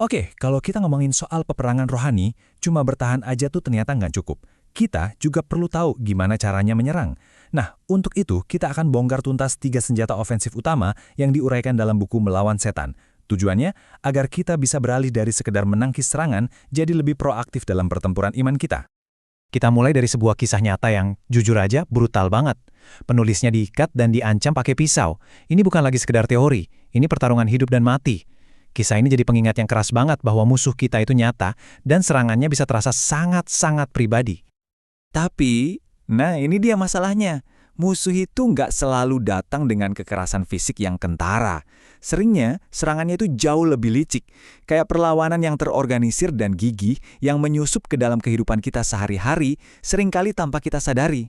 Oke, kalau kita ngomongin soal peperangan rohani, cuma bertahan aja tuh ternyata nggak cukup. Kita juga perlu tahu gimana caranya menyerang. Nah, untuk itu kita akan bongkar tuntas 3 senjata ofensif utama yang diuraikan dalam buku Melawan Setan. Tujuannya agar kita bisa beralih dari sekedar menangkis serangan jadi lebih proaktif dalam pertempuran iman kita. Kita mulai dari sebuah kisah nyata yang, jujur aja, brutal banget. Penulisnya diikat dan diancam pakai pisau. Ini bukan lagi sekedar teori, ini pertarungan hidup dan mati. Kisah ini jadi pengingat yang keras banget bahwa musuh kita itu nyata dan serangannya bisa terasa sangat-sangat pribadi. Tapi, nah ini dia masalahnya. Musuh itu nggak selalu datang dengan kekerasan fisik yang kentara. Seringnya, serangannya itu jauh lebih licik. Kayak perlawanan yang terorganisir dan gigih yang menyusup ke dalam kehidupan kita sehari-hari, seringkali tanpa kita sadari.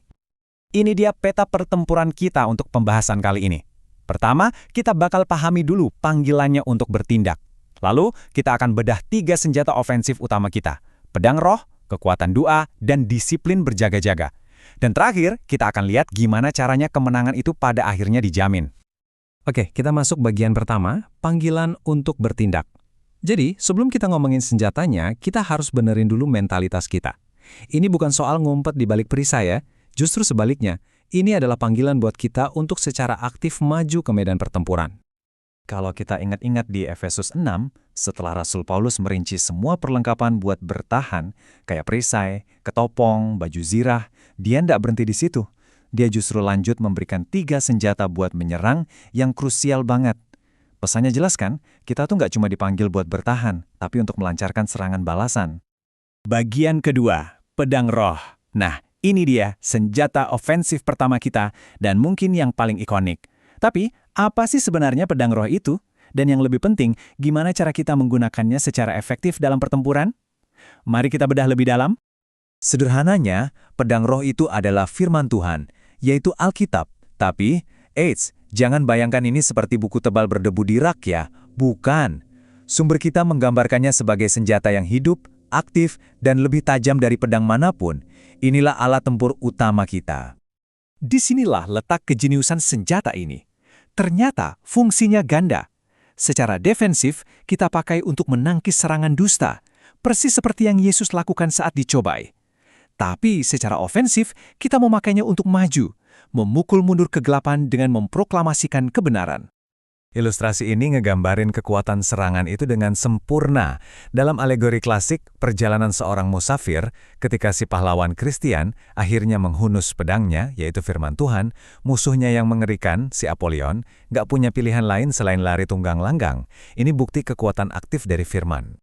Ini dia peta pertempuran kita untuk pembahasan kali ini. Pertama, kita bakal pahami dulu panggilannya untuk bertindak. Lalu, kita akan bedah 3 senjata ofensif utama kita. Pedang roh, kekuatan doa, dan disiplin berjaga-jaga. Dan terakhir, kita akan lihat gimana caranya kemenangan itu pada akhirnya dijamin. Oke, kita masuk bagian pertama, panggilan untuk bertindak. Jadi, sebelum kita ngomongin senjatanya, kita harus benerin dulu mentalitas kita. Ini bukan soal ngumpet di balik perisai ya, justru sebaliknya. Ini adalah panggilan buat kita untuk secara aktif maju ke medan pertempuran. Kalau kita ingat-ingat di Efesus 6, setelah Rasul Paulus merinci semua perlengkapan buat bertahan, kayak perisai, ketopong, baju zirah, dia ndak berhenti di situ. Dia justru lanjut memberikan 3 senjata buat menyerang yang krusial banget. Pesannya jelas kan, kita tuh nggak cuma dipanggil buat bertahan, tapi untuk melancarkan serangan balasan. Bagian kedua, pedang roh. Nah, ini dia senjata ofensif pertama kita dan mungkin yang paling ikonik. Tapi, apa sih sebenarnya pedang roh itu? Dan yang lebih penting, gimana cara kita menggunakannya secara efektif dalam pertempuran? Mari kita bedah lebih dalam. Sederhananya, pedang roh itu adalah firman Tuhan, yaitu Alkitab. Tapi, jangan bayangkan ini seperti buku tebal berdebu di rak ya. Bukan. Sumber kita menggambarkannya sebagai senjata yang hidup, aktif, dan lebih tajam dari pedang manapun. Inilah alat tempur utama kita. Disinilah letak kejeniusan senjata ini. Ternyata fungsinya ganda. Secara defensif, kita pakai untuk menangkis serangan dusta, persis seperti yang Yesus lakukan saat dicobai. Tapi secara ofensif, kita memakainya untuk maju, memukul mundur kegelapan dengan memproklamasikan kebenaran. Ilustrasi ini ngegambarin kekuatan serangan itu dengan sempurna. Dalam alegori klasik, perjalanan seorang musafir, ketika si pahlawan Kristian akhirnya menghunus pedangnya, yaitu firman Tuhan, musuhnya yang mengerikan, si Apollyon, nggak punya pilihan lain selain lari tunggang langgang. Ini bukti kekuatan aktif dari firman.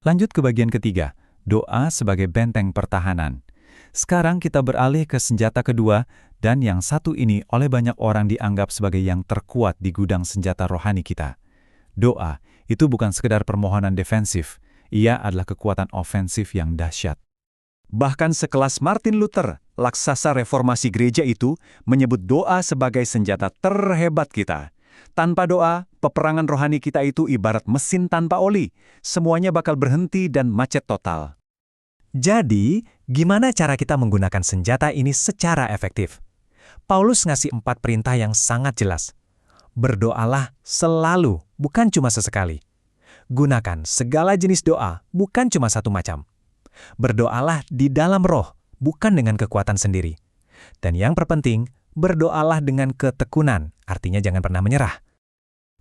Lanjut ke bagian ketiga, doa sebagai benteng pertahanan. Sekarang kita beralih ke senjata kedua, dan yang satu ini oleh banyak orang dianggap sebagai yang terkuat di gudang senjata rohani kita. Doa itu bukan sekedar permohonan defensif, ia adalah kekuatan ofensif yang dahsyat. Bahkan sekelas Martin Luther, laksasa reformasi gereja itu, menyebut doa sebagai senjata terhebat kita. Tanpa doa, peperangan rohani kita itu ibarat mesin tanpa oli, semuanya bakal berhenti dan macet total. Jadi, gimana cara kita menggunakan senjata ini secara efektif? Paulus ngasih 4 perintah yang sangat jelas. Berdoalah selalu, bukan cuma sesekali. Gunakan segala jenis doa, bukan cuma satu macam. Berdoalah di dalam roh, bukan dengan kekuatan sendiri. Dan yang terpenting, berdoalah dengan ketekunan, artinya jangan pernah menyerah.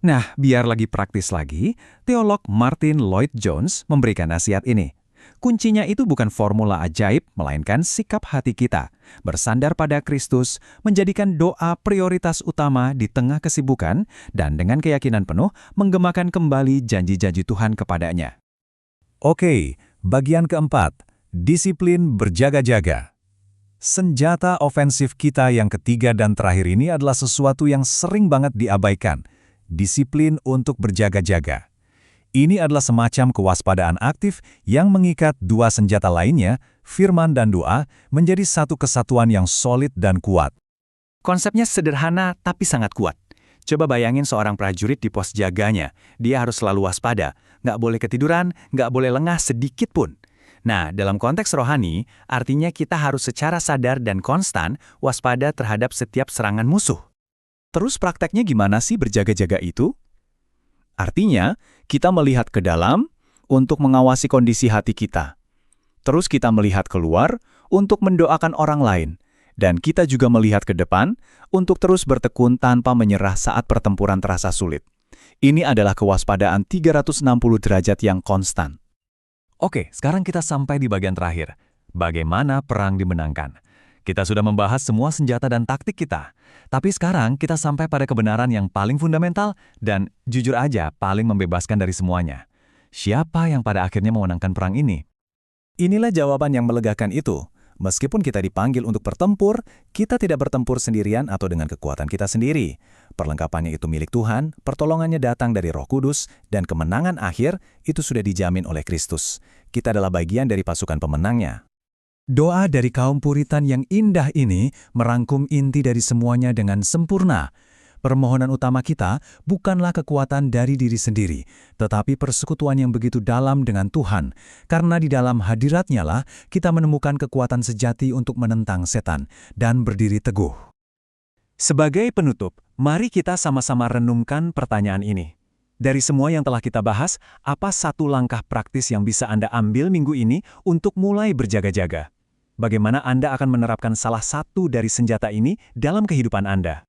Nah, biar lagi praktis lagi, teolog Martin Lloyd-Jones memberikan nasihat ini. Kuncinya itu bukan formula ajaib, melainkan sikap hati kita. Bersandar pada Kristus, menjadikan doa prioritas utama di tengah kesibukan, dan dengan keyakinan penuh, menggemakan kembali janji-janji Tuhan kepadanya. Oke, bagian keempat, disiplin berjaga-jaga. Senjata ofensif kita yang ketiga dan terakhir ini adalah sesuatu yang sering banget diabaikan. Disiplin untuk berjaga-jaga. Ini adalah semacam kewaspadaan aktif yang mengikat 2 senjata lainnya, firman dan doa, menjadi satu kesatuan yang solid dan kuat. Konsepnya sederhana tapi sangat kuat. Coba bayangin seorang prajurit di pos jaganya. Dia harus selalu waspada, nggak boleh ketiduran, nggak boleh lengah sedikit pun. Nah, dalam konteks rohani, artinya kita harus secara sadar dan konstan waspada terhadap setiap serangan musuh. Terus prakteknya gimana sih berjaga-jaga itu? Artinya, kita melihat ke dalam untuk mengawasi kondisi hati kita. Terus kita melihat keluar untuk mendoakan orang lain. Dan kita juga melihat ke depan untuk terus bertekun tanpa menyerah saat pertempuran terasa sulit. Ini adalah kewaspadaan 360 derajat yang konstan. Oke, sekarang kita sampai di bagian terakhir. Bagaimana perang dimenangkan? Kita sudah membahas semua senjata dan taktik kita. Tapi sekarang kita sampai pada kebenaran yang paling fundamental dan jujur aja paling membebaskan dari semuanya. Siapa yang pada akhirnya memenangkan perang ini? Inilah jawaban yang melegakan itu. Meskipun kita dipanggil untuk bertempur, kita tidak bertempur sendirian atau dengan kekuatan kita sendiri. Perlengkapannya itu milik Tuhan, pertolongannya datang dari Roh Kudus, dan kemenangan akhir itu sudah dijamin oleh Kristus. Kita adalah bagian dari pasukan pemenangnya. Doa dari kaum Puritan yang indah ini merangkum inti dari semuanya dengan sempurna. Permohonan utama kita bukanlah kekuatan dari diri sendiri, tetapi persekutuan yang begitu dalam dengan Tuhan, karena di dalam hadiratnya lah kita menemukan kekuatan sejati untuk menentang setan dan berdiri teguh. Sebagai penutup, mari kita sama-sama renungkan pertanyaan ini. Dari semua yang telah kita bahas, apa satu langkah praktis yang bisa Anda ambil minggu ini untuk mulai berjaga-jaga? Bagaimana Anda akan menerapkan salah satu dari senjata ini dalam kehidupan Anda?